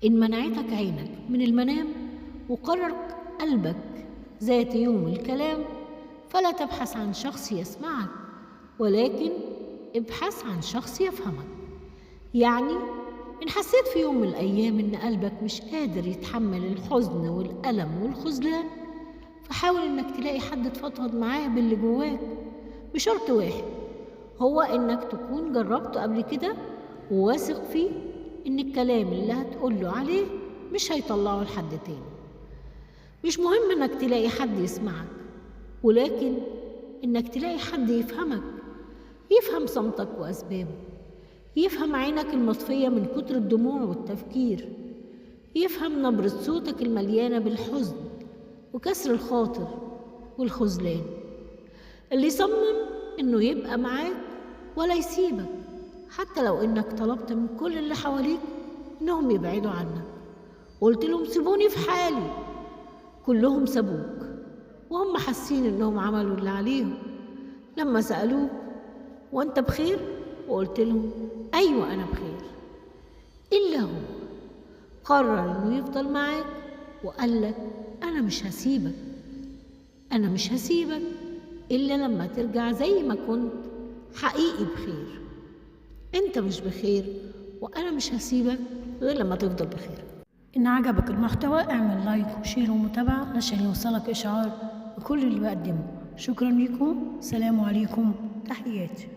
إن منعتك عينك من المنام وقرر قلبك ذات يوم الكلام، فلا تبحث عن شخص يسمعك، ولكن ابحث عن شخص يفهمك. يعني إن حسيت في يوم من الأيام إن قلبك مش قادر يتحمل الحزن والألم والخذلان، فحاول إنك تلاقي حد تفضفض معاه باللي جواك، بشرط واحد، هو إنك تكون جربته قبل كده وواثق فيه إن الكلام اللي هتقوله عليه مش هيطلعه لحد تاني. مش مهم إنك تلاقي حد يسمعك، ولكن إنك تلاقي حد يفهمك، يفهم صمتك وأسبابه، يفهم عينك المطفية من كتر الدموع والتفكير، يفهم نبرة صوتك المليانة بالحزن وكسر الخاطر والخذلان، اللي يصمم إنه يبقى معاك ولا يسيبك، حتى لو إنك طلبت من كل اللي حواليك إنهم يبعدوا عنك، قلت لهم سيبوني في حالي، كلهم سابوك وهم حاسين إنهم عملوا اللي عليهم. لما سألوك وأنت بخير وقلت لهم أيوة أنا بخير، إلا هو قرر إنه يفضل معاك وقال لك أنا مش هسيبك، أنا مش هسيبك إلا لما ترجع زي ما كنت حقيقي بخير. أنت مش بخير وأنا مش هسيبك غير لما تفضل بخير. إن عجبك المحتوى اعمل لايك وشير ومتابعة عشان يوصلك إشعار بكل اللي بقدمه. شكرا لكم، سلام عليكم، تحياتي.